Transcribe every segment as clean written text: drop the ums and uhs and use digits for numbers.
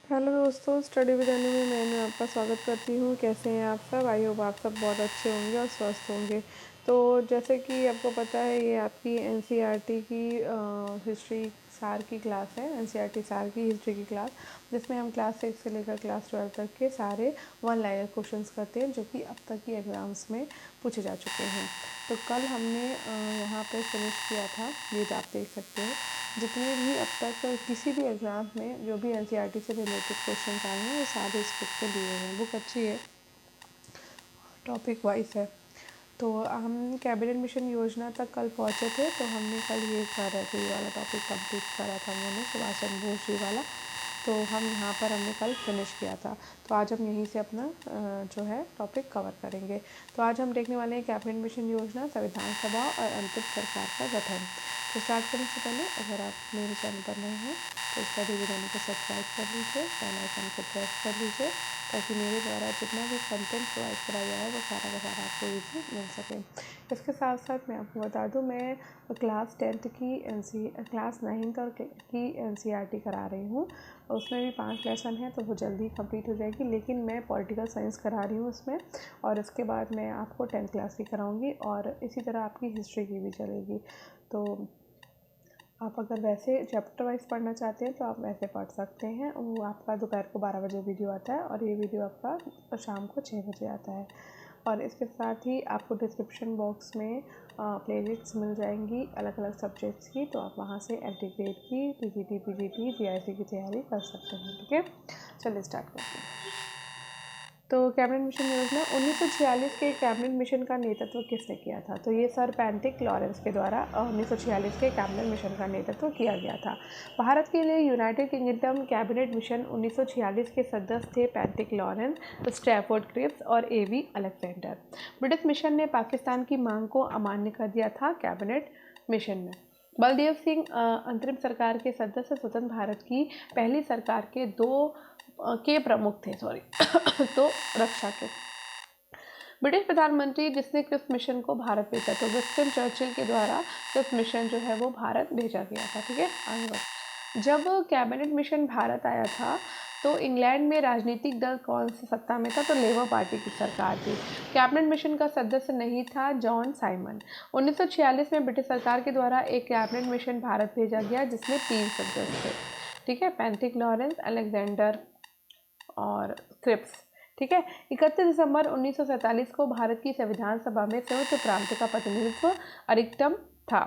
Hello दोस्तों, study with अनु में मैं आपका स्वागत करती हूँ। कैसे हैं आप सब? आई होप आप सब बहुत अच्छे होंगे और स्वस्थ होंगे। तो जैसे कि आपको पता है, ये आपकी एनसीईआरटी की हिस्ट्री सार की क्लास है। एनसीईआरटी सार की हिस्ट्री की क्लास, जिसमें हम क्लास 6 से लेकर क्लास 12 तक के सारे वन लाइनर क्वेश्चंस करते हैं, जो कि अब तक की एग्ज़ाम्स में पूछे जा चुके हैं। तो कल हमने यहाँ पर फिनिश किया था। ये आप देख सकते हैं, जितने भी अब तक किसी भी एग्ज़ाम में जो भी एनसीईआरटी से रिलेटेड क्वेश्चन आए हैं, वो सारे इस बुक पे दिए हैं। बुक अच्छी है, टॉपिक वाइज है। तो हम कैबिनेट मिशन योजना तक कल पहुंचे थे। तो हमने कल ये करा था, ये वाला टॉपिक कंप्लीट करा था हमने, सुभाष चंद्र बोस जी वाला। तो हम यहाँ पर हमने कल फिनिश किया था। तो आज हम यहीं से अपना जो है टॉपिक कवर करेंगे। तो आज हम देखने वाले हैं कैबिनेट मिशन योजना, संविधान सभा और अंतरिम सरकार का गठन। तो स्टार्ट करने से पहले अगर आप मेरे चैनल पर नए हैं तो स्टडी विद अनु को सब्सक्राइब कर लीजिए, बेल आइकन को प्रेस कर लीजिए, ताकि मेरे द्वारा जितना भी कंटेंट प्रोवाइड करा गया है वो सारा का सारा आपको ईजी मिल सके। इसके साथ साथ मैं आपको बता दूं, मैं क्लास 10th की क्लास 9th और की एनसीईआरटी करा रही हूँ। उसमें भी 5 लेसन है, तो वो जल्दी कंप्लीट हो जाएगी। लेकिन मैं पॉलिटिकल साइंस करा रही हूँ उसमें, और इसके बाद मैं आपको 10th क्लास की कराऊँगी, और इसी तरह आपकी हिस्ट्री की भी चलेगी। तो आप अगर वैसे चैप्टर वाइज पढ़ना चाहते हैं तो आप वैसे पढ़ सकते हैं। वो आपका दोपहर को 12 बजे वीडियो आता है, और ये वीडियो आपका शाम को 6 बजे आता है। और इसके साथ ही आपको डिस्क्रिप्शन बॉक्स में प्लेलिस्ट्स मिल जाएंगी अलग अलग सब्जेक्ट्स की। तो आप वहाँ से एलटी ग्रेड की, पीजीटी, पीजीटी, जीआईसी की तैयारी कर सकते हैं। ठीक है, चलिए स्टार्ट करते हैं। तो कैबिनेट मिशन योजना 1946 के कैबिनेट मिशन का नेतृत्व किसने किया था? तो ये सर पेंटिक लॉरेंस के द्वारा 1946 के कैबिनेट मिशन का नेतृत्व किया गया था। भारत के लिए यूनाइटेड किंगडम कैबिनेट मिशन 1946 के सदस्य थे पेंटिक लॉरेंस, स्टैफोर्ड क्रिप्स और एवी अलेक्जेंडर। ब्रिटिश मिशन ने पाकिस्तान की मांग को अमान्य कर दिया था कैबिनेट मिशन में। बलदेव सिंह अंतरिम सरकार के सदस्य स्वतंत्र भारत की पहली सरकार के के प्रमुख थे तो रक्षा के ब्रिटिश प्रधानमंत्री जिसने क्रिप्स मिशन को भारत भेजा, तो विंस्टन चर्चिल के द्वारा क्रिप्स मिशन जो है वो भारत भेजा गया था। ठीक है, आगे बढ़। जब कैबिनेट मिशन भारत आया था तो इंग्लैंड में राजनीतिक दल कौन सा सत्ता में था? तो लेबर पार्टी की सरकार थी। कैबिनेट मिशन का सदस्य नहीं था जॉन साइमन। 1946 में ब्रिटिश सरकार के द्वारा एक कैबिनेट मिशन भारत भेजा गया, जिसमें 3 सदस्य थे। ठीक है, पेंटिक लॉरेंस, अलेक्जेंडर और क्रिप्स। ठीक है, 31 दिसंबर 1947 को भारत की संविधान सभा में संयुक्त प्रांत का प्रतिनिधित्व अधिकतम था।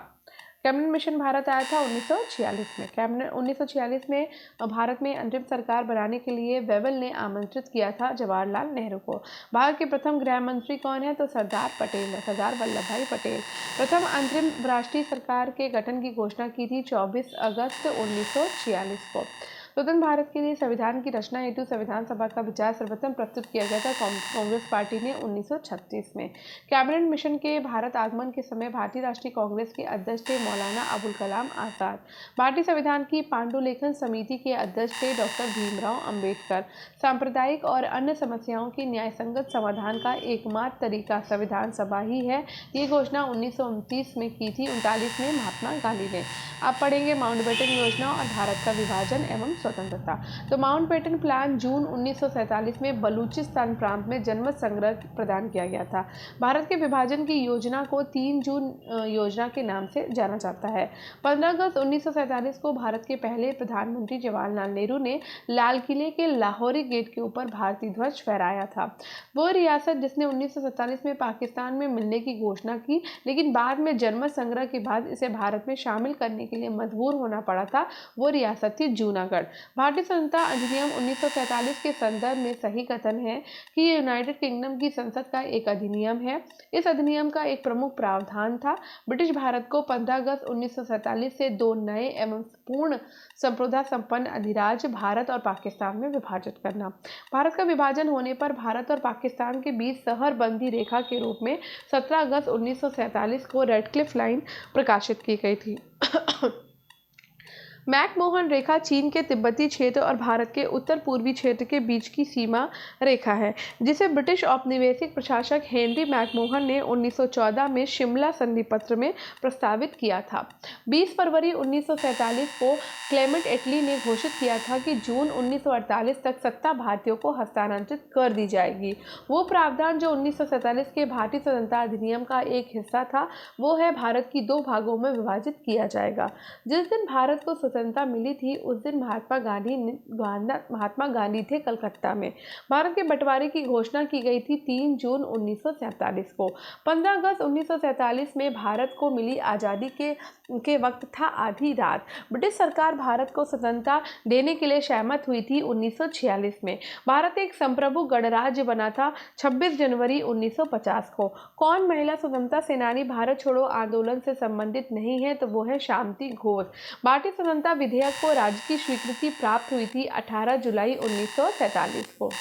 कैबिनेट मिशन भारत आया था 1946 में। कैबिनेट 1946 में भारत में अंतरिम सरकार बनाने के लिए वेवल ने आमंत्रित किया था जवाहरलाल नेहरू को। भारत के प्रथम गृह मंत्री कौन है? तो सरदार पटेल, सरदार वल्लभ भाई पटेल। प्रथम अंतरिम राष्ट्रीय सरकार के गठन की घोषणा की थी 24 अगस्त 1946 को। स्वतंत्र भारत के लिए संविधान की रचना हेतु संविधान सभा का विचार सर्वप्रथम प्रस्तुत किया गया था कांग्रेस पार्टी ने 1936 में। कैबिनेट मिशन के भारत आगमन के समय भारतीय राष्ट्रीय कांग्रेस के अध्यक्ष थे मौलाना अबुल कलाम आजाद। भारतीय संविधान की पांडुलेखन समिति के अध्यक्ष थे डॉक्टर भीमराव अंबेडकर। सांप्रदायिक और अन्य समस्याओं के न्यायसंगत समाधान का एकमात्र तरीका संविधान सभा ही है, ये घोषणा 1929 में की थी, 39 में महात्मा गांधी ने। आप पढ़ेंगे माउंटबेटन योजना और भारत का विभाजन एवं स्वतंत्रता। तो माउंटबेटन प्लान जून 1947 में बलूचिस्तान प्रांत में जनमत संग्रह प्रदान किया गया था। भारत के विभाजन की योजना को 3 जून योजना के नाम से जाना जाता है। 15 अगस्त 1947 को भारत के पहले प्रधानमंत्री जवाहरलाल नेहरू ने लाल किले के लाहौरी गेट के ऊपर भारतीय ध्वज फहराया था। वो रियासत जिसने 1947 में पाकिस्तान में मिलने की घोषणा की, लेकिन बाद में जनमत संग्रह के बाद इसे भारत में शामिल करने के लिए मजबूर होना पड़ा था, वो रियासत थी जूनागढ़। भारतीय स्वतंत्रता अधिनियम 1947 के संदर्भ में सही कथन है कि ये यूनाइटेड किंगडम की संसद का एक अधिनियम है। इस अधिनियम का एक प्रमुख प्रावधान था ब्रिटिश भारत को 15 अगस्त 1947 से 2 नए एवं पूर्ण संप्रभुता संपन्न अधिराज्य भारत और पाकिस्तान में विभाजित करना। भारत का विभाजन होने पर भारत और पाकिस्तान के बीच सहरबंदी रेखा के रूप में 17 अगस्त 1947 को रेडक्लिफ लाइन प्रकाशित की गई थी। मैकमोहन रेखा चीन के तिब्बती क्षेत्र और भारत के उत्तर पूर्वी क्षेत्र के बीच की सीमा रेखा है, जिसे ब्रिटिश औपनिवेशिक प्रशासक हेनरी मैकमोहन ने 1914 में शिमला संधि पत्र में प्रस्तावित किया था। 20 फरवरी 1947 को क्लेमेंट एटली ने घोषित किया था कि जून 1948 तक सत्ता भारतीयों को हस्तांतरित कर दी जाएगी। वो प्रावधान जो 1947 के भारतीय स्वतंत्रता अधिनियम का एक हिस्सा था, वो है भारत की 2 भागों में विभाजित किया जाएगा। जिस दिन भारत को स्वतंत्रता मिली थी उस दिन महात्मा गांधी थे कलकत्ता में। भारत के बंटवारे की घोषणा की गई थी 3 जून 1947 को। 15 अगस्त 1947 में भारत को मिली आज़ादी के वक्त था आधी रात। ब्रिटिश सरकार भारत को स्वतंत्रता देने के लिए सहमत हुई थी 1946 में। भारत एक संप्रभु गणराज्य बना था 26 जनवरी 1950 को। कौन महिला स्वतंत्रता सेनानी भारत छोड़ो आंदोलन से संबंधित नहीं है, तो वो है शांति घोष। भारतीय स्वतंत्रता विधेयक को राज्य की स्वीकृति प्राप्त हुई थी 18 जुलाई 1947 को।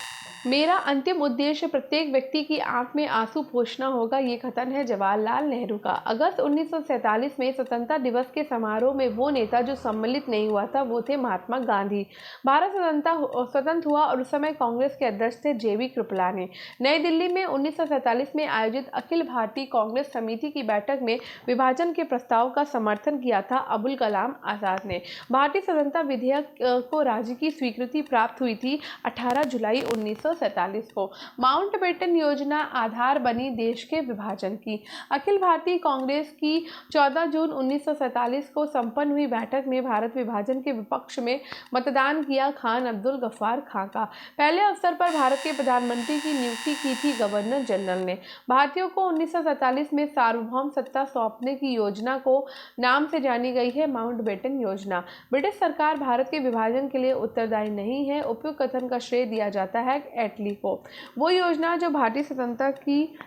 मेरा अंतिम उद्देश्य प्रत्येक व्यक्ति की आंख में आंसू पोंछना होगा, ये कथन है जवाहरलाल नेहरू का। अगस्त 1947 में स्वतंत्रता दिवस के समारोह में वो नेता जो सम्मिलित नहीं हुआ था वो थे महात्मा गांधी। भारत स्वतंत्र हुआ और उस समय कांग्रेस के अध्यक्ष थे JB कृपलानी। नई दिल्ली में 1947 में आयोजित अखिल भारतीय कांग्रेस समिति की बैठक में विभाजन के प्रस्ताव का समर्थन किया था अबुल कलाम आजाद ने। भारतीय स्वतंत्रता विधेयक को राज्य की स्वीकृति प्राप्त हुई थी 18 जुलाई 1947 को। माउंटबेटन योजना आधार बनी देश के विभाजन की। अखिल भारतीय कांग्रेस की 14 जून 1947 को संपन्न हुई बैठक में भारत विभाजन के विपक्ष में मतदान किया खान अब्दुल गफ्फार खां का। पहले अवसर पर भारत के प्रधानमंत्री की नियुक्ति की थी गवर्नर जनरल ने। भारतीयों को 1947 में सार्वभौम सत्ता सौंपने की योजना को नाम से जानी गई है माउंटबेटन योजना। ब्रिटिश सरकार भारत के विभाजन के लिए उत्तरदायी नहीं है, उपयुक्त कथन का श्रेय दिया जाता है एटली को। वो योजना जो भारतीय स्वतंत्रता की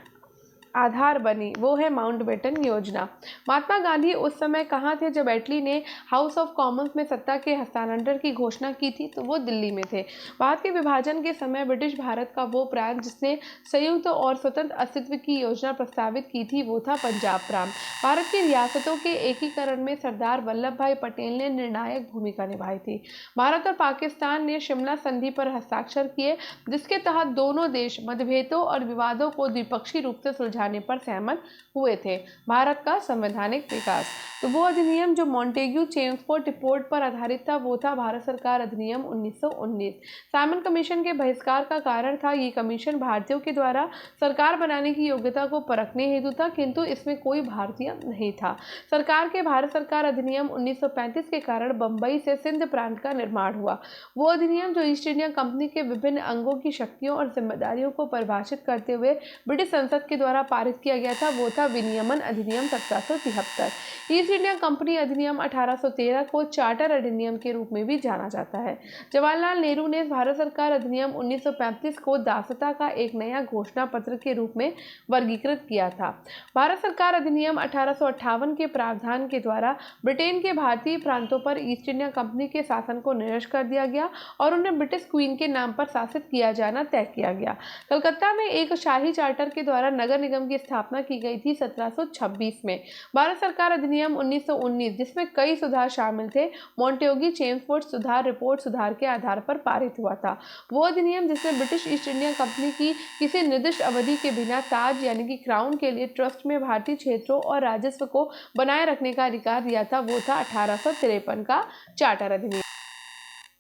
आधार बनी वो है माउंटबेटन योजना। महात्मा गांधी उस समय कहाँ थे जब एटली ने हाउस ऑफ कॉमन्स में सत्ता के हस्तांतरण की घोषणा की थी, तो वो दिल्ली में थे। भारत के विभाजन के समय ब्रिटिश भारत का वो प्रांत जिसने संयुक्त और स्वतंत्र अस्तित्व की योजना प्रस्तावित की थी वो था पंजाब प्रांत। भारत की रियासतों के एकीकरण में सरदार वल्लभ भाई पटेल ने निर्णायक भूमिका निभाई थी। भारत और पाकिस्तान ने शिमला संधि पर हस्ताक्षर किए, जिसके तहत दोनों देश मतभेदों और विवादों को द्विपक्षीय रूप से सुलझाने पर सहमत हुए थे। भारत का संवैधानिक विकास, तो वो अधिनियम जो मॉन्टेग्यू चेम्सफोर्ड रिपोर्ट पर आधारित था वो था भारत सरकार अधिनियम 1919। साइमन कमीशन के बहिष्कार का कारण था। ये कमीशन भारतीयों के द्वारा सरकार बनाने की योग्यता को परखने हेतु था, किंतु इसमें कोई भारतीय नहीं था। सरकार के भारत सरकार अधिनियम 1935 के कारण बंबई से सिंध प्रांत का निर्माण हुआ। वो अधिनियम जो ईस्ट इंडिया कंपनी के विभिन्न अंगों की शक्तियों और जिम्मेदारियों को परिभाषित करते हुए ब्रिटिश संसद के द्वारा पारित किया गया था वो था विनियमन अधिनियम 1773। ईस्ट इंडिया कंपनी अधिनियम 1813 को चार्टर अधिनियम के रूप में भी जाना जाता है। जवाहरलाल नेहरू ने भारत सरकार अधिनियम 1935 को दासता का एक नया घोषणा पत्र के रूप में वर्गीकृत किया था। भारत सरकार अधिनियम 1858 के प्रावधान के द्वारा ब्रिटेन के भारतीय प्रांतों पर ईस्ट इंडिया कंपनी के शासन को निरस्त कर दिया गया और उन्हें ब्रिटिश क्वीन के नाम पर शासित किया जाना तय किया गया। कलकत्ता में एक शाही चार्टर के द्वारा नगर निगम की स्थापना की गई थी 1726 में। भारत सरकार अधिनियम 1919 जिसमें कई सुधार शामिल थे, मॉन्टेग्यू चेम्सफोर्ड सुधार रिपोर्ट सुधार के आधार पर पारित हुआ था। वो अधिनियम जिसने ब्रिटिश ईस्ट इंडिया कंपनी की किसी निर्दिष्ट अवधि के बिना ताज यानी कि क्राउन के लिए ट्रस्ट में भारतीय क्षेत्रों और राजस्व को बनाए रखने का अधिकार दिया था, वो था 1853 का चार्टर अधिनियम।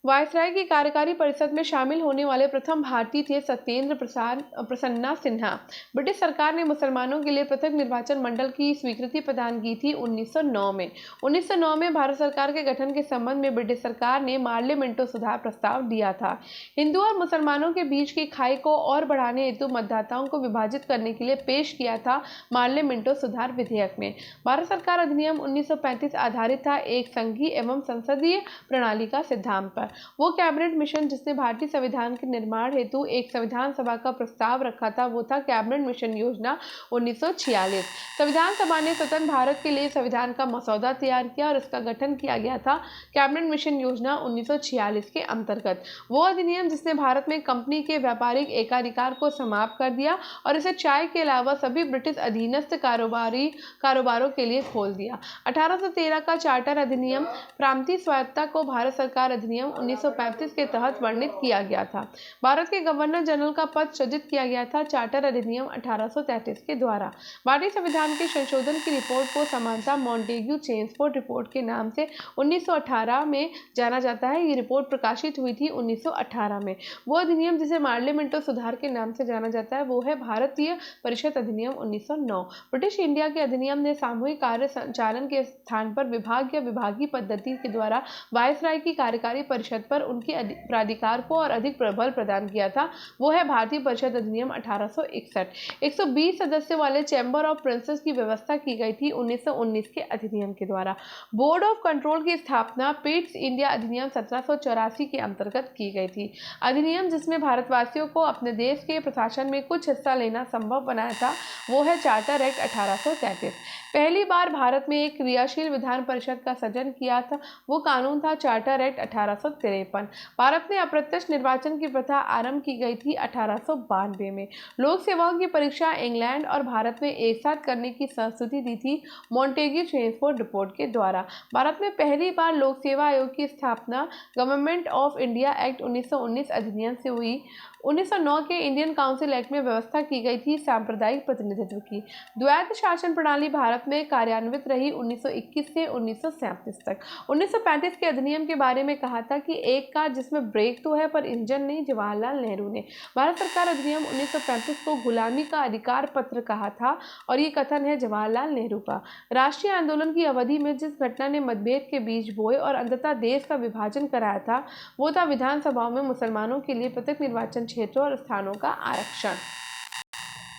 वायसराय की कार्यकारी परिषद में शामिल होने वाले प्रथम भारतीय थे सत्येंद्र प्रसन्ना सिन्हा। ब्रिटिश सरकार ने मुसलमानों के लिए पृथक निर्वाचन मंडल की स्वीकृति प्रदान की थी 1909 में। 1909 में भारत सरकार के गठन के संबंध में ब्रिटिश सरकार ने मार्ले मिंटो सुधार प्रस्ताव दिया था। हिंदू और मुसलमानों के बीच की खाई को और बढ़ाने हेतु मतदाताओं को विभाजित करने के लिए पेश किया था मार्ले मिंटो सुधार विधेयक में। भारत सरकार अधिनियम 1935 आधारित था एक संघीय एवं संसदीय प्रणाली का सिद्धांत पर। वो कैबिनेट मिशन जिसने भारतीय संविधान के निर्माण हेतु एक संविधान सभा का प्रस्ताव रखा था वो था कैबिनेट मिशन योजना 1946। संविधान सभा ने स्वतंत्र भारत के लिए संविधान का मसौदा तैयार किया और इसका गठन किया गया था कैबिनेट मिशन योजना 1946 के अंतर्गत। वो अधिनियम जिसने भारत में कंपनी के व्यापारिक एकाधिकार को समाप्त कर दिया और इसे चाय के अलावा सभी ब्रिटिश अधीनस्थ कारोबारों के लिए खोल दिया। 1813 का चार्टर अधिनियम प्रांतीय स्वायत्तता को भारत सरकार अधिनियम 1935 के तहत वर्णित किया गया था। भारत के गवर्नर जनरल का पद सृजित किया गया था चार्टर अधिनियम 1833 के द्वारा। भारतीय संविधान के संशोधन की रिपोर्ट को समानता मॉन्टेग्यू चेम्सफोर्ड रिपोर्ट के नाम से 1918 में जाना जाता है। ये रिपोर्ट प्रकाशित हुई थी 1918 में। वो अधिनियम जिसे मार्लेमेंटो सुधार के नाम से जाना जाता है वो है भारतीय परिषद अधिनियम 1909। ब्रिटिश इंडिया के अधिनियम ने सामूहिक कार्य संचालन के स्थान पर विभाग या विभागीय पद्धति के द्वारा वायसराय की कार्यकारी परिषद पर उनके प्राधिकार को और अधिक प्रबल प्रदान किया था। वो है भारतीय परिषद अधिनियम 1861। 120 सदस्यों वाले चैम्बर ऑफ प्रिंसेस की व्यवस्था की गई थी 1919 के अधिनियम के द्वारा। बोर्ड ऑफ कंट्रोल की स्थापना पिट्स इंडिया अधिनियम 1784 के अंतर्गत की गई थी। अधिनियम जिसमें भारतवासियों को अपने देश के प्रशासन में कुछ हिस्सा लेना संभव बनाया था वो है चार्टर एक्ट 1833। पहली बार भारत में एक क्रियाशील विधान परिषद का सृजन किया था वो कानून था चार्टर एक्ट 1853। भारत में अप्रत्यक्ष निर्वाचन की प्रथा आरंभ की गई थी 1892 में। लोक सेवाओं की परीक्षा इंग्लैंड और भारत में एक साथ करने की संस्तुति दी थी मॉन्टेग्यू चेम्सफोर्ड रिपोर्ट के द्वारा। भारत में पहली बार लोक सेवा आयोग की स्थापना गवर्नमेंट ऑफ इंडिया एक्ट 1919 अधिनियम से हुई। 1909 के इंडियन काउंसिल एक्ट में व्यवस्था की गई थी सांप्रदायिक प्रतिनिधित्व की। द्वैत शासन प्रणाली भारत में कार्यान्वित रही 1921 से 1937 तक। 1935 के अधिनियम के बारे में कहा था कि एक कार जिसमें ब्रेक तो है पर इंजन नहीं, जवाहरलाल नेहरू ने। भारत सरकार अधिनियम 1935 को गुलामी का अधिकार पत्र कहा था और ये कथन है जवाहरलाल नेहरू का। राष्ट्रीय आंदोलन की अवधि में जिस घटना ने मतभेद के बीज बोए और अंततः देश का विभाजन कराया था वो था विधानसभाओं में मुसलमानों के लिए पृथक निर्वाचन क्षेत्रों और स्थानों का आरक्षण।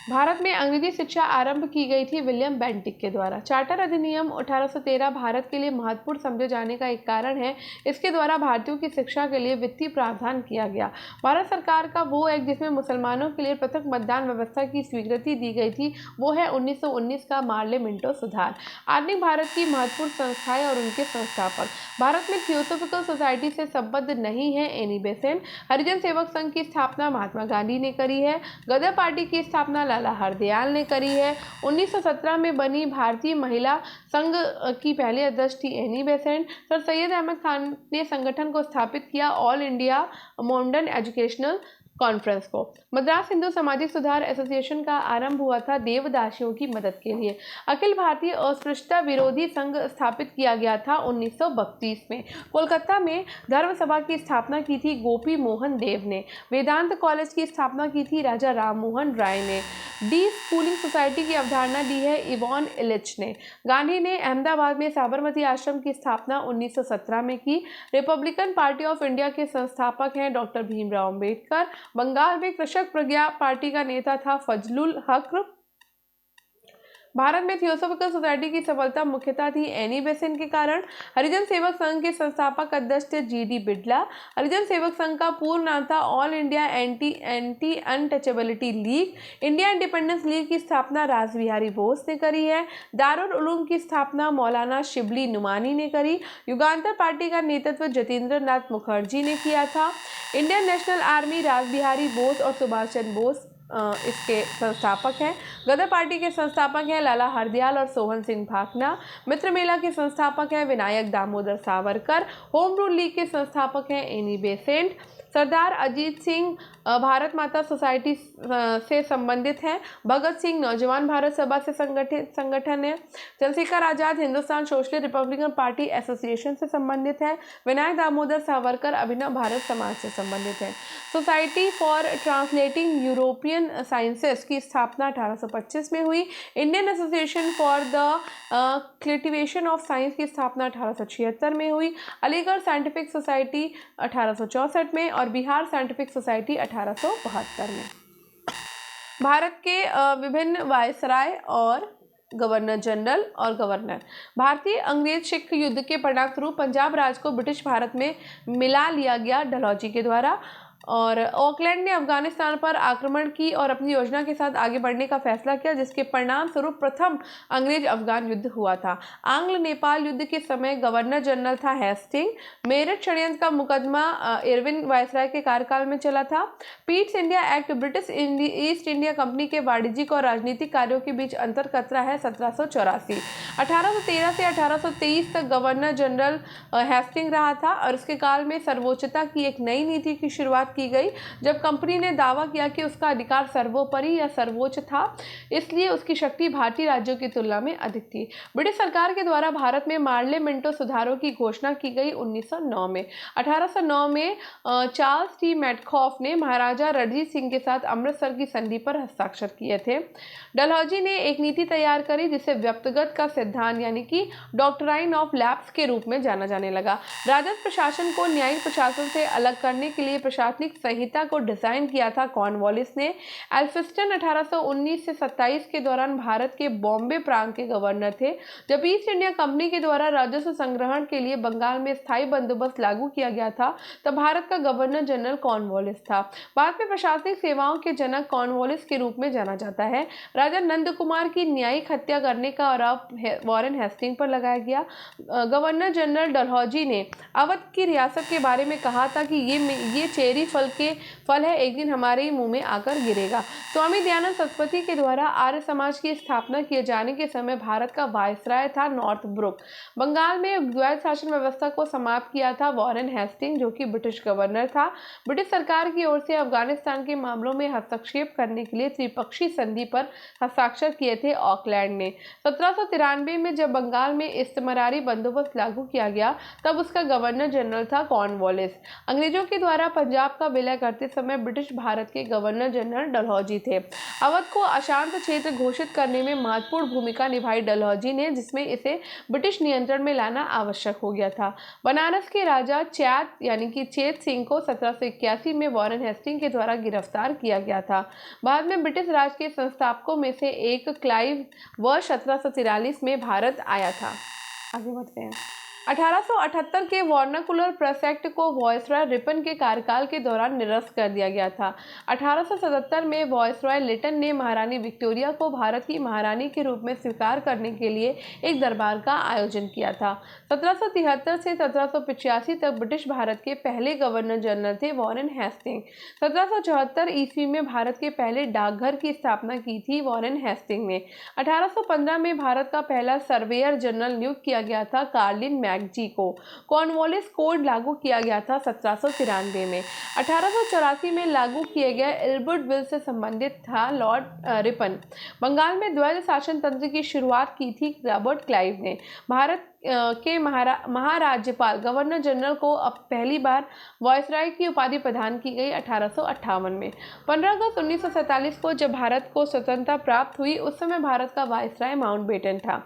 भारत में अंग्रेजी शिक्षा आरंभ की गई थी विलियम बेंटिक के द्वारा। चार्टर अधिनियम 1813 भारत के लिए महत्वपूर्ण समझे जाने का एक कारण है। इसके द्वारा भारतीयों की शिक्षा के लिए वित्तीय प्रावधान किया गया। भारत सरकार का वो एक्ट जिसमें मुसलमानों के लिए पृथक मतदान व्यवस्था की स्वीकृति दी गई थी वो है 1919 का मार्लेमेंटो सुधार। आधुनिक भारत की महत्वपूर्ण संस्थाएं और उनके संस्थापक। भारत में थियोसॉफिकल सोसाइटी से संबद्ध नहीं है एनी बेसेंट। हरिजन सेवक संघ की स्थापना महात्मा गांधी ने करी है। गदर पार्टी की स्थापना लाला हरदयाल ने करी है। 1917 में बनी भारतीय महिला संघ की पहली अध्यक्ष थी Annie Besant. Sir Syed Ahmad Khan ने संगठन को स्थापित किया all India modern educational conference को। मद्रास हिंदू सामाजिक सुधार एसोसिएशन का आरंभ हुआ था देवदासियों की मदद के लिए। अखिल भारतीय अस्पृश्यता विरोधी संघ स्थापित किया गया था 1932 में। कोलकाता में धर्म सभा की स्थापना की थी गोपी मोहन देव ने। वेदांत कॉलेज की स्थापना की थी राजा राम मोहन राय ने। डी स्कूलिंग सोसाइटी की अवधारणा दी है इवॉन इलिच ने। गांधी ने अहमदाबाद में साबरमती आश्रम की स्थापना 1917 में की। रिपब्लिकन पार्टी ऑफ इंडिया के संस्थापक हैं डॉक्टर भीमराव अम्बेडकर। बंगाल में कृषक प्रज्ञा पार्टी का नेता था फजलुल हक। भारत में थियोसॉफिकल सोसाइटी की सफलता मुख्यतः थी एनी बेसेंट के कारण। हरिजन सेवक संघ के संस्थापक अध्यक्ष थे जीडी बिड़ला। हरिजन सेवक संघ का पूर्ण नाम था all India anti untouchability league. India independence league की स्थापना रासबिहारी बोस ने करी है। दारुल उलूम की स्थापना मौलाना शिबली नुमानी ने करी। युगांतर पार्टी का नेतृत्व जतेंद्र नाथ मुखर्जी ने किया था। Indian national army Rashbehari Bose और सुभाष चंद्र बोस इसके संस्थापक हैं। गदर पार्टी के संस्थापक हैं लाला हरदयाल और सोहन सिंह भाकना। मित्र मेला के संस्थापक हैं Vinayak Damodar Savarkar. Home rule league के संस्थापक हैं एनी बेसेंट। सरदार अजीत सिंह भारत माता सोसाइटी से संबंधित हैं। भगत सिंह नौजवान भारत सभा से संगठन है। Chandrashekhar Azad Hindustan socialist republican party association से संबंधित है। विनायक दामोदर सावरकर अभिनव भारत समाज से संबंधित है। Society for translating European sciences की स्थापना 1825 में हुई। Indian association for the cultivation of science की स्थापना 1876 में हुई। अलीगढ़ साइंटिफिक सोसाइटी 1864 में और बिहार साइंटिफिक सोसाइटी 1872 में। भारत के विभिन्न वायसराय और गवर्नर जनरल और गवर्नर। भारतीय अंग्रेज सिख युद्ध के परिणाम स्वरूप पंजाब राज्य को ब्रिटिश भारत में मिला लिया गया डलहौजी के द्वारा, और ऑकलैंड ने अफगानिस्तान पर आक्रमण की और अपनी योजना के साथ आगे बढ़ने का फैसला किया, जिसके परिणाम स्वरूप प्रथम अंग्रेज अफगान युद्ध हुआ था। आंग्ल नेपाल युद्ध के समय गवर्नर जनरल था हेस्टिंग। मेरठ षड्यंत्र का मुकदमा इरविन वायसराय के कार्यकाल में चला था। Pitt's India act British east India company के वाणिज्यिक और राजनीतिक कार्यों के बीच अंतर करता है 1784। 1813 से 1823 तक गवर्नर जनरल हेस्टिंग रहा था और उसके काल में सर्वोच्चता की एक नई नीति की शुरुआत की गई, जब कंपनी ने दावा किया कि उसका अधिकार सर्वोपरि या सर्वोच्च था, इसलिए उसकी शक्ति भारतीय राज्यों की तुलना में अधिक थी। ब्रिटिश सरकार के द्वारा भारत में मार्ले मिंटो सुधारों की घोषणा की गई 1909 में। 1809 में चार्ल्स टी मैडकॉफ ने महाराजा रणजीत सिंह के साथ अमृतसर की संधि पर हस्ताक्षर किए थे। डलहौजी ने एक नीति तैयार करी जिसे व्यक्तिगत का सिद्धांत यानी कि डॉक्ट्राइन ऑफ लैप्स के रूप में जाना जाने लगा। राजस्व प्रशासन को न्यायिक प्रशासन से अलग करने के लिए प्रशासनिक संहिता को डिजाइन किया था कॉर्नवालिस ने। एल्फिंस्टन 1819 से 27 के दौरान भारत के बॉम्बे प्रांत के गवर्नर थे। जब ईस्ट इंडिया कंपनी के द्वारा राजस्व संग्रहण के लिए बंगाल में स्थायी बंदोबस्त लागू किया गया था, तब भारत का गवर्नर जनरल कॉर्नवालिस था। बाद में प्रशासनिक सेवाओं के जनक कॉर्नवालिस के रूप में जाना जाता है। राजा नंद कुमार की न्यायिक हत्या करने का आरोप वॉरेन हेस्टिंग पर लगाया गया। गवर्नर जनरल डलहौजी ने अवध की रियासत के बारे में कहा था कि ये चेरी फल है, एक दिन हमारे ही मुंह में आकर गिरेगा। स्वामी दयानंद सरस्वती के द्वारा आर्य समाज की स्थापना किए जाने के समय भारत का वायसराय था नॉर्थ ब्रुक। बंगाल में द्वैध शासन व्यवस्था को समाप्त किया था वॉरेन हेस्टिंग, जो कि ब्रिटिश गवर्नर था। ब्रिटिश सरकार की ओर से अफगानिस्तान के मामलों में हस्तक्षेप करने के लिए त्रिपक्षीय संधि पर हस्ताक्षर किए थे ऑकलैंड ने। 1793 में जब बंगाल में इस्तेमारी बंदोबस्त लागू किया गया, तब उसका गवर्नर जनरल था कॉर्नवालिस। अंग्रेजों के द्वारा पंजाब का विलय करते समय ब्रिटिश भारत के गवर्नर जनरल डलहौजी थे। अवध को अशांत क्षेत्र घोषित करने में महत्वपूर्ण भूमिका निभाई डलहौजी ने, जिसमें इसे ब्रिटिश नियंत्रण में लाना आवश्यक हो गया था। बनारस के राजा चेत सिंह को 1781 में वॉरेन हेस्टिंग के द्वारा गिरफ्तार किया गया था। बाद में ब्रिटिश राज के संस्थापकों में से एक क्लाइव वर्ष 1743 में भारत आया था। आगे बढ़ते हैं। 1878 के वर्नाकुलर प्रेस एक्ट को वायसरॉय रिपन के कार्यकाल के दौरान निरस्त कर दिया गया था। 1877 में वायसरॉय लिटन ने महारानी विक्टोरिया को भारत की महारानी के रूप में स्वीकार करने के लिए एक दरबार का आयोजन किया था। 1773 से 1785 तक ब्रिटिश भारत के पहले गवर्नर जनरल थे वॉरेन हेस्टिंग। 1774 ईस्वी में भारत के पहले डाकघर की स्थापना की थी वॉरेन हेस्टिंग ने। 1815 में भारत का पहला सर्वेयर जनरल नियुक्त किया गया था कार्लिन मैगजी को। कॉर्नवालिस कोड लागू किया गया था 1793 में। 1884 में लागू किए गए इल्बर्ट बिल से संबंधित था लॉर्ड रिपन। बंगाल में द्वैध शासन तंत्र की शुरुआत की थी रॉबर्ट क्लाइव ने। भारत के महाराज्यपाल गवर्नर जनरल को अब पहली बार वायसराय की उपाधि प्रदान की गई 1858 में। 15 अगस्त 1947 को जब भारत को स्वतंत्रता प्राप्त हुई, उस समय भारत का वायसराय माउंटबेटन था।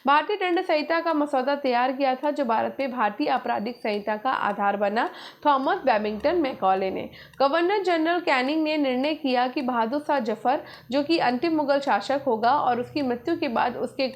भारतीय दंड संहिता का मसौदा तैयार किया था, जो भारत में भारतीय आपराधिक संहिता का आधार बना थॉमस बैबिंगटन मैकॉले ने। गवर्नर जनरल कैनिंग ने निर्णय किया कि बहादुर शाह जफर, जो कि अंतिम मुगल शासक होगा और उसकी मृत्यु के बाद उसके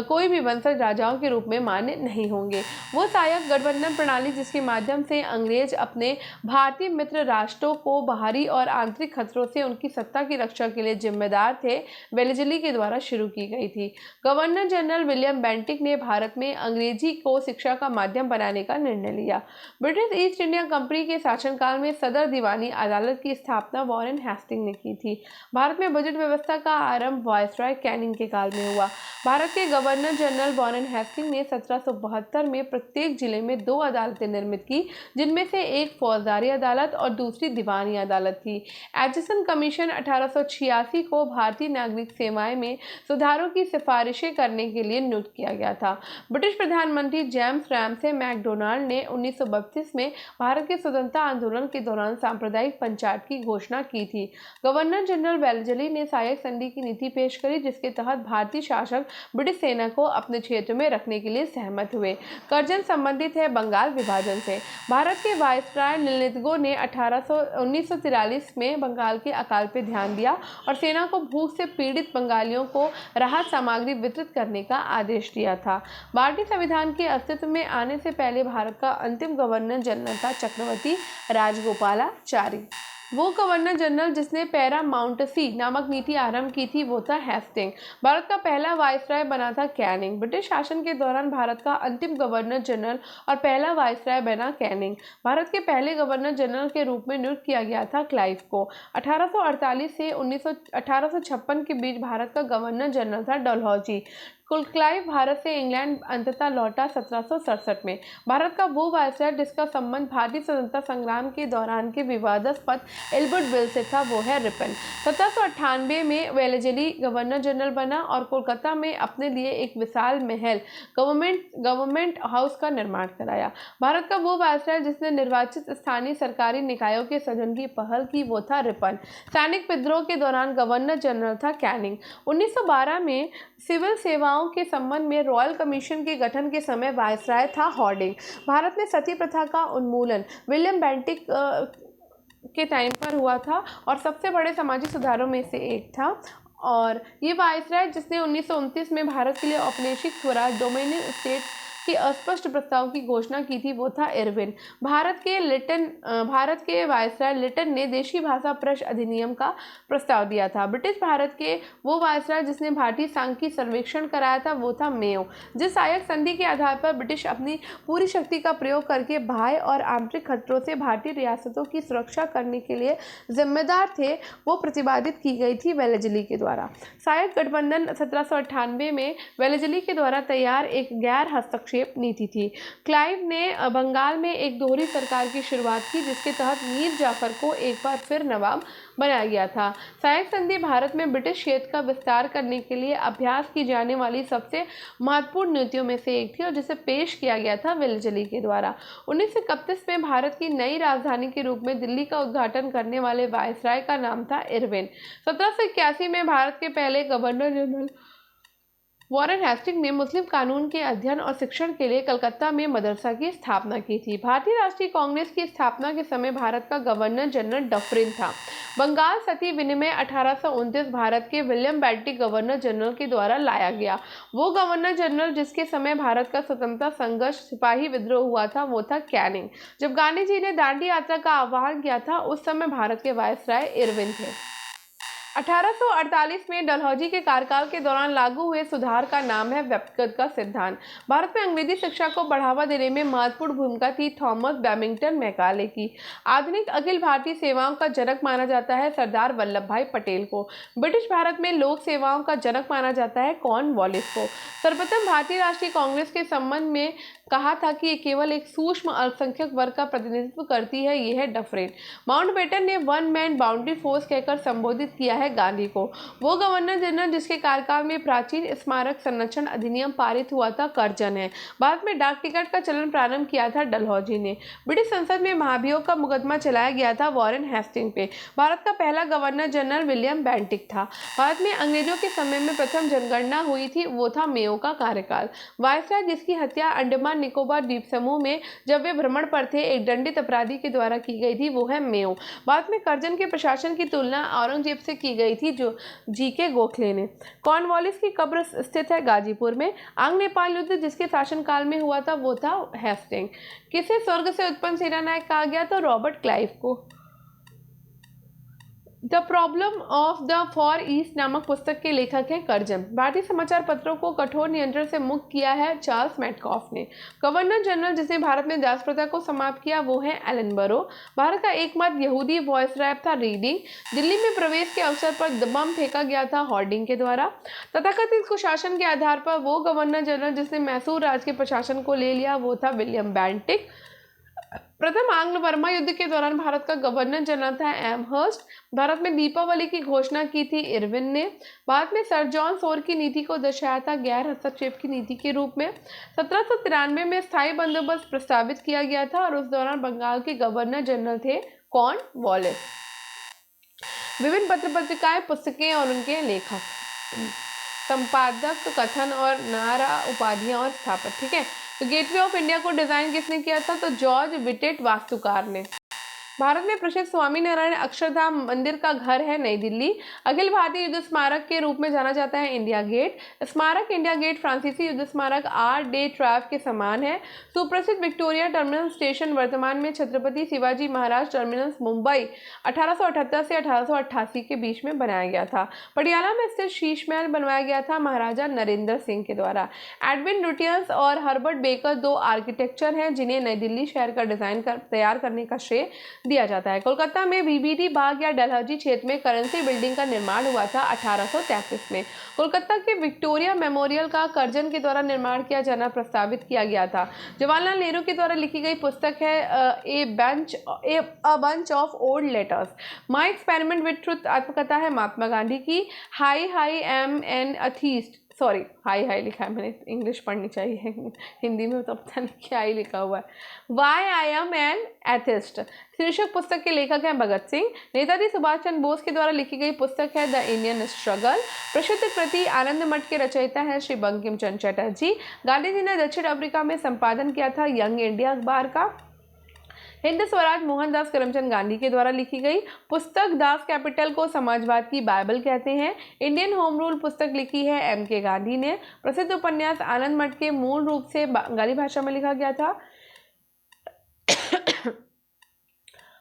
कोई भी वंशज राजाओं के रूप में मान्य नहीं होंगे। वो सहायक गठबंधन प्रणाली जिसके माध्यम से अंग्रेज अपने भारतीय मित्र राष्ट्रों को बाहरी और आंतरिक खतरों से उनकी सत्ता की रक्षा के लिए जिम्मेदार थे, वेलेस्ली के द्वारा शुरू की गई थी। गवर्नर जनरल विलियम बेंटिक ने भारत में अंग्रेजी को शिक्षा का माध्यम बनाने का निर्णय लिया। ब्रिटिश ईस्ट इंडिया कंपनी के शासनकाल में सदर दीवानी अदालत की स्थापना वॉरेन हेस्टिंग ने की थी। भारत में बजट व्यवस्था का आरंभ वायसरॉय कैनिंग के काल में हुआ। भारत के गवर्नर जनरल वॉरेन हेस्टिंग ने 1772 में प्रत्येक जिले में 2 अदालतें निर्मित की, जिनमें से एक फौजदारी अदालत और दूसरी दीवानी अदालत थी। एचिसन कमीशन 1886 को भारतीय नागरिक सेवाएं में सुधारों की सिफारिशें करने के लिए नियुक्त किया गया था। ब्रिटिश प्रधानमंत्री जेम्स रैमसे मैकडोनाल्ड ने 1932 में भारत के स्वतंत्रता आंदोलन के दौरान सांप्रदायिक पंचायत की घोषणा की थी। गवर्नर जनरल वेलेस्ली ने सहायक संधि की नीति पेश करी, जिसके तहत भारतीय शासक ब्रिटिश सेना को अपने क्षेत्र में रखने के लिए सहमत हुए। कर्जन संबंधित है बंगाल विभाजन से। भारत के वायसराय नीलगो ने 1943 में बंगाल के अकाल पर ध्यान दिया और सेना को भूख से पीड़ित बंगालियों को राहत सामग्री वितरित करने का आदेश दिया था। भारतीय संविधान के अस्तित्व में आने से पहले भारत का अंतिम गवर्नर जनरल था चक्रवर्ती राजगोपालाचारी। वो गवर्नर जनरल जिसने पैरामाउंटसी नामक नीति आरंभ की थी वो था हेस्टिंग। भारत का पहला वायसराय बना था कैनिंग। ब्रिटिश शासन के दौरान भारत का अंतिम गवर्नर जनरल और पहला वायसराय बना कैनिंग। भारत के पहले गवर्नर जनरल के रूप में नियुक्त किया गया था क्लाइव को। 1848 से 1856 के बीच भारत का गवर्नर जनरल था डलहौजी। क्लाइव भारत से इंग्लैंड अंततः लौटा 1767 में। भारत का वो वायसराय जिसका संबंध भारतीय स्वतंत्रता संग्राम के दौरान के विवादास्पद एल्बर्ट बिल से था वो है रिपन। 1798 में वेलेस्ली गवर्नर जनरल बना और कोलकाता में अपने लिए एक विशाल महल गवर्नमेंट हाउस का निर्माण कराया। भारत का वो वायसराय जिसने निर्वाचित स्थानीय सरकारी निकायों के सृजन की पहल की वो था रिपन। सैनिक विद्रोह के दौरान गवर्नर जनरल था कैनिंग। 1912 में सिविल सेवाओं के संबंध में रॉयल कमीशन के गठन के समय वायसराय था हॉर्डिंग। भारत में सती प्रथा का उन्मूलन विलियम बेंटिक के टाइम पर हुआ था और सबसे बड़े सामाजिक सुधारों में से एक था। और ये वायसराय जिसने 1929 में भारत के लिए औपनिवेशिक स्वराज डोमिनियन स्टेट के अस्पष्ट प्रस्ताव की घोषणा की थी वो था इरविन। भारत के वायसराय लिटन ने देशी भाषा प्रश्न अधिनियम का प्रस्ताव दिया था। ब्रिटिश भारत के वो वायसराय जिसने भारतीय सांख्यिकी सर्वेक्षण कराया था वो था मेयो। जिस सहायक संधि के आधार पर ब्रिटिश अपनी पूरी शक्ति का प्रयोग करके बाह्य और आंतरिक खतरों से भारतीय रियासतों की सुरक्षा करने के लिए जिम्मेदार थे वो प्रतिपादित की गई थी वेलेस्ली के द्वारा। सहायक गठबंधन 1798 में वेलेस्ली के द्वारा तैयार एक गैर हस्तक्षेप नीति थी। क्लाइव ने बंगाल में एक दोहरी सरकार की शुरुआत की जिसके तहत मीर जाफर को एक बार फिर नवाब बनाया गया था। सहायक संधि भारत में ब्रिटिश क्षेत्र का विस्तार करने के लिए अभ्यास की जाने वाली सबसे महत्वपूर्ण नीतियों में से एक थी और जिसे पेश किया गया था वेलेस्ली के द्वारा। 1931 में भारत की नई राजधानी के रूप में दिल्ली का उद्घाटन करने वाले वायसराय का नाम था इरविन। 1781 में भारत के पहले गवर्नर जनरल वॉरेन हेस्टिंग ने मुस्लिम कानून के अध्ययन और शिक्षण के लिए कलकत्ता में मदरसा की स्थापना की थी। भारतीय राष्ट्रीय कांग्रेस की स्थापना के समय भारत का गवर्नर जनरल डफरिन था। बंगाल सती विनिमय 1829 भारत के विलियम बेंटिक गवर्नर जनरल के द्वारा लाया गया। वो गवर्नर जनरल जिसके समय भारत का स्वतंत्रता संघर्ष सिपाही विद्रोह हुआ था वो था कैनिंग। जब गांधी जी ने दांडी यात्रा का आह्वान किया था उस समय भारत के वायसराय इरविन थे। 1848 में डलहौजी के कार्यकाल के दौरान लागू हुए सुधार का नाम है व्यक्तिगत का सिद्धांत। भारत में अंग्रेजी शिक्षा को बढ़ावा देने में महत्वपूर्ण भूमिका थी थॉमस बैमिंगटन मैकाले की। आधुनिक अखिल भारतीय सेवाओं का जनक माना जाता है सरदार वल्लभ भाई पटेल को। ब्रिटिश भारत में लोक सेवाओं का जनक माना जाता है कॉर्नवालिस को। सर्वप्रथम भारतीय राष्ट्रीय कांग्रेस के संबंध में कहा था कि ये केवल एक सूक्ष्म अल्पसंख्यक वर्ग का प्रतिनिधित्व करती है, ये है डफरिन। माउंटबेटन ने वन मैन बाउंड्री फोर्स कहकर संबोधित किया है गांधी को। वो गवर्नर जनरल जिसके कार्यकाल में प्राचीन स्मारक संरक्षण अधिनियम पारित हुआ था कर्जन है। भारत में डाक टिकट का चलन प्रारंभ किया था डलहौजी ने। ब्रिटिश संसद में महाभियोग का मुकदमा चलाया गया था वॉरेन हेस्टिंग पे। भारत का पहला गवर्नर जनरल विलियम बेंटिक था। भारत में अंग्रेजों के समय में प्रथम जनगणना हुई थी वो था मेयो का कार्यकाल। वायसराय जिसकी हत्या अंडमान निकोबार द्वीप समूह में जब वे भ्रमण पर थे एक दंडित अपराधी के द्वारा की गई थी वो है मेयो। भारत में कर्जन के प्रशासन की तुलना औरंगजेब से की गई थी जो जीके गोखले ने। कॉर्नवालिस की कब्र स्थित है गाजीपुर में। आंग्ल नेपाल युद्ध जिसके शासनकाल में हुआ था वो था हेस्टिंग। किसे स्वर्ग से उत्पन्न सेनानायक कहा गया तो रॉबर्ट क्लाइव को। The problem of the for east नामक पुस्तक के लेखक हैं कर्जन। भारतीय समाचार पत्रों को कठोर नियंत्रण से मुक्त किया है चार्ल्स मैटकॉफ ने। गवर्नर जनरल जिसने भारत में दास प्रथा को समाप्त किया वो है एलनबरो। भारत का एकमात्र यहूदी वॉयसराय था रीडिंग। दिल्ली में प्रवेश के अवसर पर बम फेंका गया था हॉर्डिंग के द्वारा। तथाकथित कुशासन के आधार पर वो गवर्नर जनरल जिसने मैसूर राज्य के प्रशासन को ले लिया वो था विलियम बेंटिक। प्रथम आंग्ल बर्मा युद्ध के दौरान भारत का गवर्नर जनरल था एमहर्स्ट। भारत में दीपावली की घोषणा की थी इरविन ने। भारत में सर जॉन सोर की नीति को दर्शाया था गैर हस्तक्षेप की नीति के रूप में। 1793 में स्थायी बंदोबस्त प्रस्तावित किया गया था और उस दौरान बंगाल के गवर्नर जनरल थे कॉर्नवालिस। विभिन्न पत्र पत्रिकाएं पुस्तकें और उनके लेखक। संपादक, कथन और नारा, उपाधियां और स्थापत्य। ठीक है, तो गेटवे ऑफ इंडिया को डिजाइन किसने किया था? तो जॉर्ज विटेट वास्तुकार ने। भारत में प्रसिद्ध स्वामीनारायण अक्षरधाम मंदिर का घर है नई दिल्ली। अखिल भारतीय युद्ध स्मारक के रूप में जाना जाता है इंडिया गेट। स्मारक इंडिया गेट फ्रांसीसी युद्ध स्मारक आर्ट डे ट्राफ के समान है। सुप्रसिद्ध विक्टोरिया टर्मिनल स्टेशन वर्तमान में छत्रपति शिवाजी महाराज टर्मिनस मुंबई 1878 से 1888 के बीच में बनाया गया था। पटियाला में स्थित शीश महल बनवाया गया था महाराजा नरेंद्र सिंह के द्वारा। एडविन लुटियंस और हर्बर्ट बेकर दो आर्किटेक्चर हैं जिन्हें नई दिल्ली शहर का डिजाइन तैयार करने का श्रेय दिया जाता है। कोलकाता में बीबीडी बाग या डलहौजी क्षेत्र में करेंसी बिल्डिंग का निर्माण हुआ था 1833 में। कोलकाता के विक्टोरिया मेमोरियल का कर्जन के द्वारा निर्माण किया जाना प्रस्तावित किया गया था। जवाहरलाल नेहरू के द्वारा लिखी गई पुस्तक है a bunch of old letters. My experiment with truth आत्मकथा है महात्मा गांधी की। High am an atheist, sorry high लिखा है मैंने, इंग्लिश पढ़नी चाहिए, हिंदी में तो पता नहीं क्या ही लिखा हुआ है। Why I am an atheist शीर्षक पुस्तक के लेखक हैं भगत सिंह। नेताजी सुभाष चंद्र बोस के द्वारा लिखी गई पुस्तक है द इंडियन स्ट्रगल। प्रसिद्ध कृति आनंद मठ के रचयिता हैं श्री बंकिम चंद्र चटर्जी। गांधी जी ने दक्षिण अफ्रीका में संपादन किया था यंग इंडिया अखबार का। हिंद स्वराज मोहनदास करमचंद गांधी के द्वारा लिखी गई पुस्तक दास कैपिटल को समाजवाद की बाइबल कहते हैं। इंडियन होम रूल पुस्तक लिखी है एम.के. गांधी ने। प्रसिद्ध उपन्यास आनंद मठ के मूल रूप से बंगाली भाषा में लिखा गया था।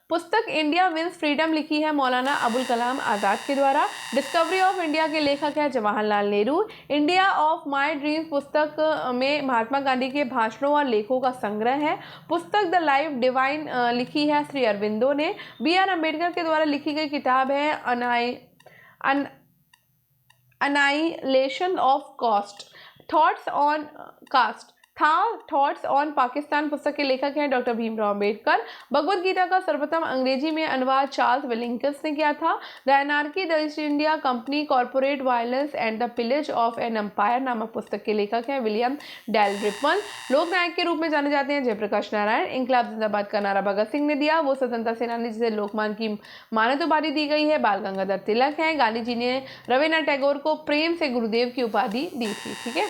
पुस्तक इंडिया विंस फ्रीडम लिखी है मौलाना अबुल कलाम आज़ाद के द्वारा। डिस्कवरी ऑफ इंडिया के लेखक हैं Jawaharlal Nehru. India of my dreams पुस्तक में महात्मा गांधी के भाषणों और लेखों का संग्रह है। पुस्तक द लाइफ डिवाइन लिखी है श्री अरविंदो ने। बी.आर. अम्बेडकर के द्वारा लिखी गई किताब है annihilation of thoughts on caste thoughts on Pakistan पुस्तक के लेखक हैं डॉक्टर भीमराव अम्बेडकर। भगवत गीता का सर्वप्रथम अंग्रेजी में अनुवाद चार्ल्स विलिंग्स ने किया था। The anarchy the East India company corporate violence and the pillage of an empire नामक पुस्तक के लेखक हैं विलियम डेल रिपन। लोकनायक के रूप में जाने जाते हैं जयप्रकाश नारायण। इंकलाब जिंदाबाद का नारा भगत सिंह ने दिया। वो स्वतंत्रता सेनानी जिसे लोकमान की मानद उपाधि दी गई है बाल गंगाधर तिलक हैं। गांधी जी ने रवीन्द्रनाथ टैगोर को प्रेम से गुरुदेव की उपाधि दी थी। ठीक है,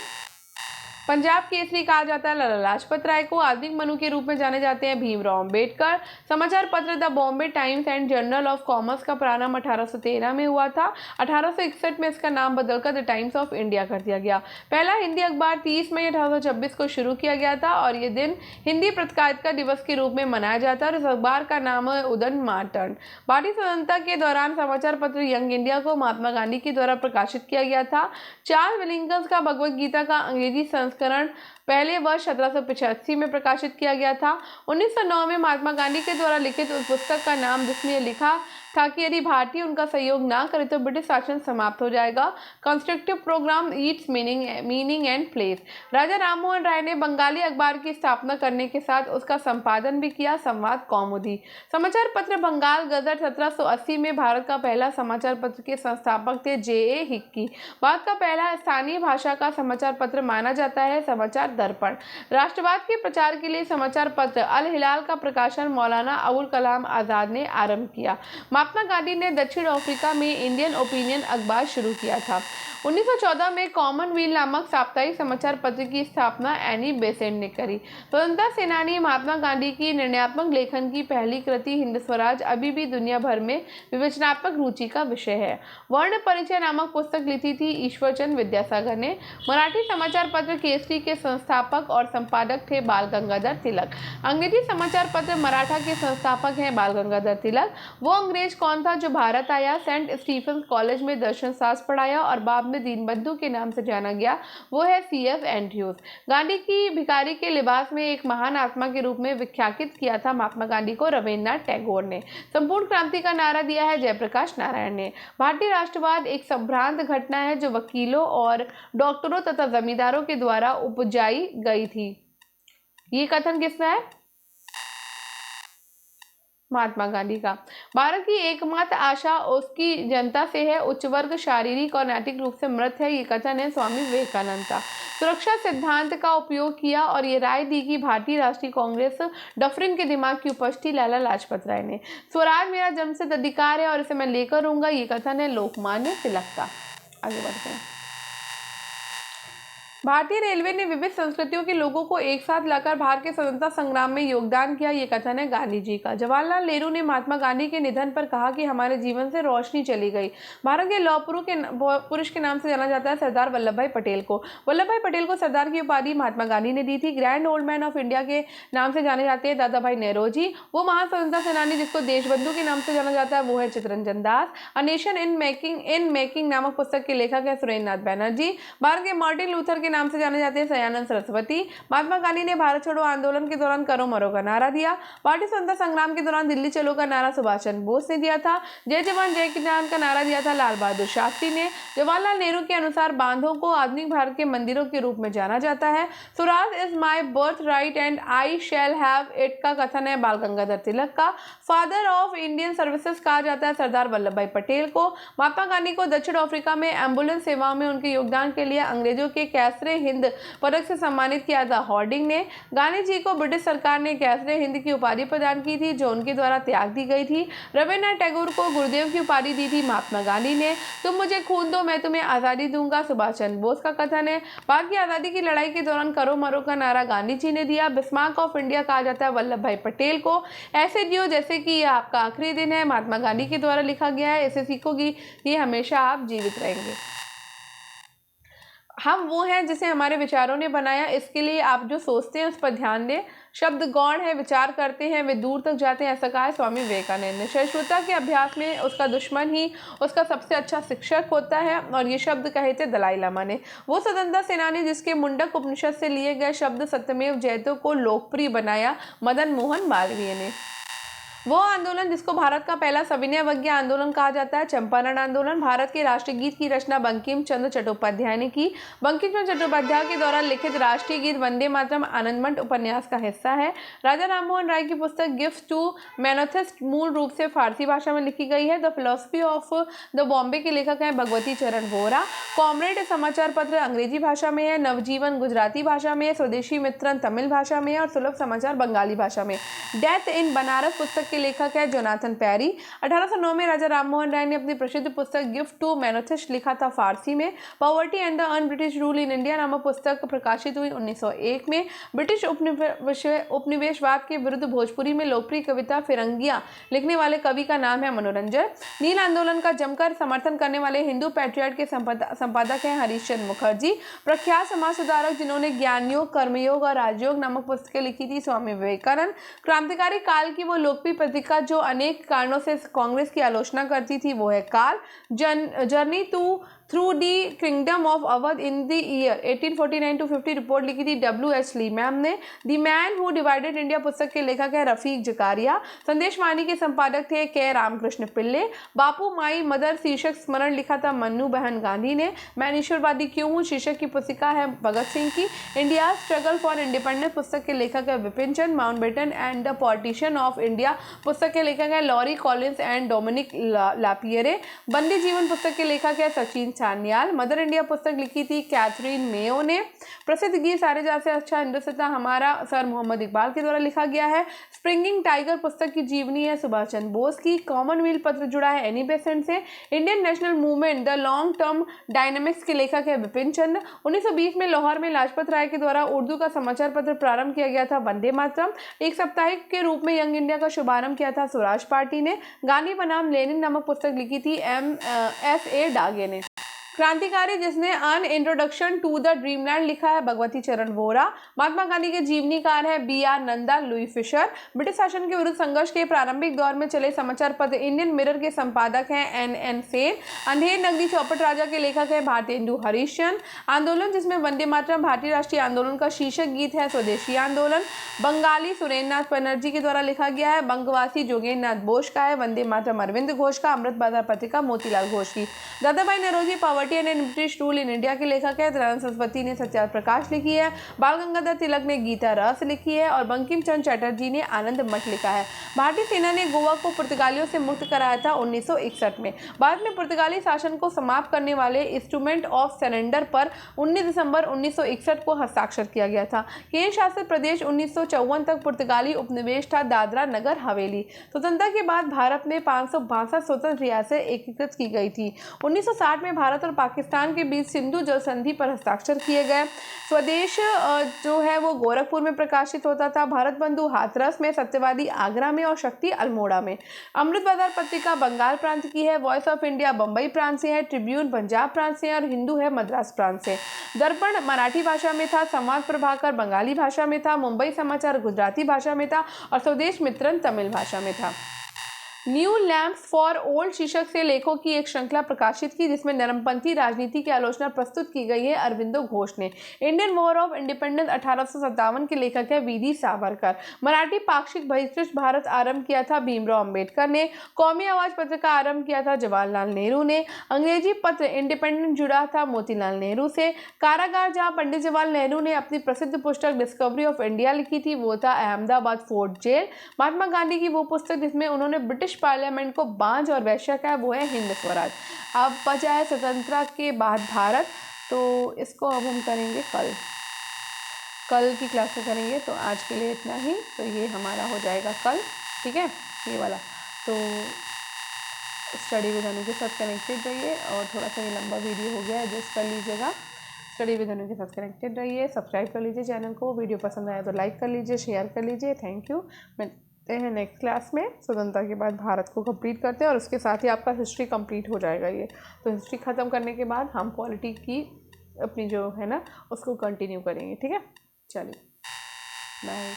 पंजाब केसरी कहा जाता है लाला लाजपत राय को। आधुनिक मनु के रूप में जाने जाते हैं भीमराव अम्बेडकर। समाचार पत्र the Bombay times and journal of commerce का प्रारंभ 1813 में हुआ था। 1861 में इसका नाम बदलकर द टाइम्स ऑफ इंडिया कर दिया गया। पहला हिंदी अखबार 30 मई 1826 को शुरू किया गया था और ये दिन हिंदी पत्रकारिता दिवस के रूप में मनाया जाता है। इस अखबार का नाम है उदन मार्टन। भारतीय स्वतंत्रता के दौरान समाचार पत्र यंग इंडिया को महात्मा गांधी के द्वारा प्रकाशित किया गया था। चार्ल्स विलिंग्स का भगवत गीता का अंग्रेजी संस्करण पहले वर्ष 1785 में प्रकाशित किया गया था। 1909 में महात्मा गांधी के द्वारा लिखित उस पुस्तक का नाम जिसमें लिखा था कि यदि भारतीय उनका सहयोग ना करे तो ब्रिटिश शासन समाप्त हो जाएगा, constructive programme its meaning and place. Raja Rammohan Roy ने बंगाली अखबार की स्थापना करने के साथ उसका संपादन भी किया। संवाद कौमुदी समाचार पत्र बंगाल गजट 1780 में भारत का पहला समाचार पत्र के संस्थापक थे J.A. हिक्की। भारत का पहला स्थानीय भाषा का समाचार पत्र माना जाता है समाचार दर्पण। राष्ट्रवाद के प्रचार के लिए समाचार पत्र अल हिलाल का प्रकाशन मौलाना अबुल कलाम आज़ाद ने आरंभ किया। महात्मा गांधी ने दक्षिण अफ्रीका में इंडियन ओपिनियन अखबार शुरू किया था। 1914 में कॉमनवेल्थ नामक साप्ताहिक समाचार पत्र की स्थापना एनी बेसेंट ने करी। स्वतंत्रता सेनानी महात्मा गांधी की निर्णयात्मक लेखन की पहली कृति हिंद स्वराज अभी भी दुनिया भर में विवेचनात्मक रुचि का विषय है। वर्ण परिचय नामक पुस्तक लिखी थी ईश्वरचंद विद्यासागर ने। मराठी समाचार पत्र केसरी के संस्थापक और संपादक थे बाल गंगाधर तिलक। अंग्रेजी समाचार पत्र मराठा के संस्थापक हैं बाल गंगाधर तिलक। वो अंग्रेज कौन था जो भारत आया, सेंट स्टीफेंस कॉलेज में दर्शन शास्त्र पढ़ाया और बाद में दीनबंधु के नाम से जाना गया, वो है C.F. एंड्रयूज। गांधी की भिखारी के लिबास में एक महान आत्मा के रूप में विख्यात किया था महात्मा गांधी को रवीन्द्रनाथ टैगोर ने। संपूर्ण क्रांति का नारा दिया है जयप्रकाश नारायण ने। भारतीय राष्ट्रवाद एक संभ्रांत घटना है जो वकीलों और डॉक्टरों तथा जमींदारों के द्वारा उपजाई गई थी। ये कथन किसका है? महात्मा गांधी का। भारत की एकमात्र आशा उसकी जनता से है। उच्च वर्ग शारीरिक और नैतिक रूप से मृत है। ये कथन है स्वामी विवेकानंद का। सुरक्षा सिद्धांत का उपयोग किया और ये राय दी कि भारतीय राष्ट्रीय कांग्रेस डफरिन के दिमाग की उपज लाला लाजपत राय ने। स्वराज मेरा जन्मसिद्ध अधिकार है और इसे मैं लेकर रहूंगा, ये कथन है लोकमान्य तिलक का। आगे बढ़ते हैं। भारतीय रेलवे ने विविध संस्कृतियों के लोगों को एक साथ लाकर भारत के स्वतंत्रता संग्राम में योगदान किया, ये कथन है गांधी जी का। जवाहरलाल नेहरू ने महात्मा गांधी के निधन पर कहा कि हमारे जीवन से रोशनी चली गई। भारत के लौह पुरुष के नाम से जाना जाता है सरदार वल्लभ भाई पटेल को। वल्लभ भाई पटेल को सरदार की उपाधि महात्मा गांधी ने दी थी। Grand old man of India के नाम से जाने जाते हैं दादा भाई नौरोजी। वो महान स्वतंत्रता सेनानी जिसको देशबंधु के नाम से जाना जाता है वो है Chittaranjan Das. A nation in making नामक पुस्तक के लेखक है सुरेंद्र नाथ बैनर्जी। भारत के मार्टिन लूथर के नाम से जाने जाते हैं सयानंद सरस्वती। महात्मा गांधी ने भारत छोड़ो आंदोलन के दौरान करो मरो का नारा दिया। भारतीय स्वतंत्रता संग्राम के दौरान दिल्ली चलो का नारा सुभाष चंद्र बोस ने दिया था। जय जवान जय किसान का नारा दिया था लाल बहादुर शास्त्री ने। जवाहरलाल नेहरू के अनुसार बांधों को आधुनिक भारत के मंदिरों के रूप में जाना जाता है। Swaraj is my birth right and I shall have it का कथन है बाल गंगाधर तिलक का। फादर ऑफ इंडियन सर्विसेज कहा जाता है सरदार वल्लभ भाई पटेल को। महात्मा गांधी को दक्षिण अफ्रीका में एम्बुलेंस सेवाओं में उनके योगदान के लिए अंग्रेजों के कैसरे हिंद पदक से सम्मानित किया था हॉर्डिंग ने। गांधी जी को ब्रिटिश सरकार ने कैसरे हिंद की उपाधि प्रदान की थी जो उनके द्वारा त्याग दी गई थी। रविन्द्रनाथ टैगोर को गुरुदेव की उपाधि दी थी महात्मा गांधी ने। तुम मुझे खून दो मैं तुम्हें आज़ादी दूंगा सुभाष चंद्र बोस का कथन है। भारत की आज़ादी की लड़ाई के दौरान करो मरो का नारा गांधी जी ने दिया। बिस्मार्क ऑफ इंडिया कहा जाता है वल्लभ भाई पटेल को। ऐसे जियो जैसे कि यह आपका आखिरी दिन है महात्मा गांधी के द्वारा लिखा गया है। ऐसे सीखोगी ये हमेशा आप जीवित रहेंगे। हम वो हैं जिसे हमारे विचारों ने बनाया, इसके लिए आप जो सोचते हैं उस पर ध्यान दें। शब्द गौण है, विचार करते हैं वे दूर तक जाते हैं, ऐसा कहा है स्वामी विवेकानंद ने। सहिष्णुता के अभ्यास में उसका दुश्मन ही उसका सबसे अच्छा शिक्षक होता है और ये शब्द कहे थे दलाई लामा ने। वो स्वतंत्रता सेनानी जिसके मुंडक उपनिषद से लिए गए शब्द सत्यमेव जयते को लोकप्रिय बनाया मदन मोहन मालवीय ने। वो आंदोलन जिसको भारत का पहला सविनय अवज्ञा आंदोलन कहा जाता है चंपारण आंदोलन। भारत के राष्ट्रीय गीत की रचना बंकिम चंद्र चट्टोपाध्याय ने की। बंकिम चंद्र चट्टोपाध्याय के द्वारा लिखित राष्ट्रीय गीत वंदे मातरम आनंदमठ उपन्यास का हिस्सा है। राजा राममोहन राय की पुस्तक गिफ्ट टू मैनोथिस्ट मूल रूप से फारसी भाषा में लिखी गई है। The philosophy of the Bombay के लेखक हैं भगवती चरण वोहरा। कॉमरेड समाचार पत्र अंग्रेजी भाषा में है। नवजीवन गुजराती भाषा में है। स्वदेशी मित्रन तमिल भाषा में है और सुलभ समाचार बंगाली भाषा में। डेथ इन बनारस पुस्तक के लेखक है जोनाथन पैरी। 1809 में राजा राममोहन राय ने अपनी प्रसिद्ध पुस्तक गिफ्ट टू मैनोथिस्ट लिखा था फारसी में। Poverty and the un British rule in India नामक पुस्तक प्रकाशित हुई 1901 में। ब्रिटिश उपनिवेशवाद के विरुद्ध भोजपुरी में लोकप्रिय कविता फिरंगियां लिखने वाले कवि का नाम है मनोरंजन। नील आंदोलन का जमकर समर्थन करने वाले हिंदू पैट्रियट के संपादक हैं हरीश चंद्र मुखर्जी। प्रख्यात समाज सुधारक जिन्होंने ज्ञान योग कर्मयोग और राजयोग नामक पुस्तकें लिखी थी स्वामी विवेकानंद। क्रांतिकारी काल की वो लोकप्रिय पत्रिका जो अनेक कारणों से कांग्रेस की आलोचना करती थी वो है काल। Journey through the kingdom of Awadh in the year 1849-50 report लिखी थी W.H. ली मैम ने। The man who divided India पुस्तक के लेखक है रफीक जकारिया। संदेशवाणी के संपादक थे के रामकृष्ण पिल्ले। बापू माई मदर शीर्षक स्मरण लिखा था मन्नू बहन गांधी ने। मैं ईश्वरवादी क्यों हूँ शीर्षक की पुस्तिका है भगत सिंह की। इंडिया स्ट्रगल फॉर इंडिपेंडेंस पुस्तक के लेखक है Vipin Chandra. Mountbatten and the partition of India पुस्तक के लेखक है Larry Collins and Dominique Lapierre. Bandi Jeevan पुस्तक के लेखक है सचिन सान्याल। मदर इंडिया पुस्तक लिखी थी कैथरीन मेयो ने। प्रसिद्ध गीत सारे जहाँ से अच्छा हिंदुस्तान हमारा सर मोहम्मद इकबाल के द्वारा लिखा गया है। स्प्रिंगिंग टाइगर पुस्तक की जीवनी है सुभाष चंद्र बोस की। कॉमनवेल्थ पत्र जुड़ा है एनी बेसेंट से। Indian national movement the long term dynamics के लेखक है विपिन चंद्र। 1920 में लाहौर में लाजपत राय के द्वारा उर्दू का समाचार पत्र प्रारंभ किया गया था वंदे मातरम। एक साप्ताहिक के रूप में यंग इंडिया का शुभारंभ किया था स्वराज पार्टी ने। गांधी बनाम लेनिन नामक पुस्तक लिखी थी M.S.A. डागे ने। क्रांतिकारी जिसने अन इंट्रोडक्शन टू द ड्रीमलैंड लिखा है भगवती चरण वोहरा। महात्मा गांधी के जीवनीकार है B.R. Nanda Louis Fischer. British शासन के विरुद्ध संघर्ष के प्रारंभिक दौर में चले समाचार पत्र इंडियन मिरर के संपादक हैं N.N. सेन। अंधेर नगरी चौपट राजा के लेखक है भारतीय हिंदू हरीश चंद्र। आंदोलन जिसमें वंदे मातरम भारतीय राष्ट्रीय आंदोलन का शीर्षक गीत है स्वदेशी आंदोलन। बंगाली सुरेंद्र नाथ बनर्जी के द्वारा लिखा गया है। बंगवासी जोगेंद्र नाथ बोस का है। वंदे मातरम अरविंद घोष का। अमृत बाजार पत्रिका मोतीलाल घोष की। Dadabhai Naoroji poverty and British rule in India के लेखक है। दयानंद सरस्वती ने सत्याग्रह प्रकाश लिखी है। बाल गंगाधर तिलक ने गीता रस लिखी है और बंकिम चंद्र चटर्जी ने आनंद मठ लिखा है। भारतीय सेना ने गोवा को पुर्तगालियों से मुक्त कराया था 1961 में। भारत में पुर्तगाली शासन को समाप्त करने वाले इंस्ट्रूमेंट ऑफ सरेंडर पर 19 दिसंबर 1961 को हस्ताक्षर किया गया था। केंद्र शासित प्रदेश 1954 तक पुर्तगाली उपनिवेश था दादरा नगर हवेली। स्वतंत्रता के बाद भारत में 562 स्वतंत्र रियासतें एकीकृत की गई थी। 1960 में भारत और और पाकिस्तान के बीच सिंधु जल संधि पर हस्ताक्षर किए गए। स्वदेश जो है वो गोरखपुर में प्रकाशित होता था, भारत बंधु हाथरस में, सत्यवादी आगरा में और शक्ति अल्मोड़ा में। अमृत बाजार पत्रिका बंगाल प्रांत की है, वॉइस ऑफ इंडिया बम्बई प्रांत से है, ट्रिब्यून पंजाब प्रांत से है और हिंदू है मद्रास प्रांत से। दर्पण मराठी भाषा में था, संवाद प्रभाकर बंगाली भाषा में था, मुंबई समाचार गुजराती भाषा में था और स्वदेश मित्रन तमिल भाषा में था। न्यू लैम्प्स फॉर ओल्ड शीर्षक से लेखों की एक श्रृंखला प्रकाशित की जिसमें नरमपंथी राजनीति की आलोचना प्रस्तुत की गई है अरविंदो घोष ने। इंडियन वॉर ऑफ इंडिपेंडेंस 1857 के लेखक है वीडी सावरकर। मराठी पाक्षिक बहिष्कृत भारत आरंभ किया था भीमराव अंबेडकर ने। कौमी आवाज पत्र का आरंभ किया था जवाहरलाल नेहरू ने। अंग्रेजी पत्र इंडिपेंडेंट जुड़ा था मोतीलाल नेहरू से। कारागार जहां पंडित जवाहरलाल नेहरू ने अपनी प्रसिद्ध पुस्तक डिस्कवरी ऑफ इंडिया लिखी थी वो था अहमदाबाद फोर्ट जेल। महात्मा गांधी की वो पुस्तक जिसमें उन्होंने ब्रिटिश पार्लियामेंट को बांझ और वैश्य कहा वो है हिंद स्वराज। अब बचा है स्वतंत्रता के बाद भारत, तो इसको अब हम करेंगे कल की क्लास में करेंगे। तो आज के लिए इतना ही, तो ये हमारा हो जाएगा कल, ठीक है, ये वाला। तो स्टडी विद अनु के साथ कनेक्टेड रहिए और थोड़ा सा ये लंबा वीडियो हो गया है, एडजस्ट कर लीजिएगा। स्टडी विद अनु के साथ कनेक्टेड रहिए, सब्सक्राइब कर लीजिए चैनल को, वीडियो पसंद आया तो लाइक कर लीजिए, शेयर कर लीजिए। Thank you. मिलते हैं नेक्स्ट क्लास में। स्वतंत्रता के बाद भारत को कंप्लीट करते हैं और उसके साथ ही आपका हिस्ट्री कंप्लीट हो जाएगा ये। तो हिस्ट्री ख़त्म करने के बाद हम पॉलिटी की अपनी जो है ना उसको कंटिन्यू करेंगे, ठीक है। चलिए, बाय।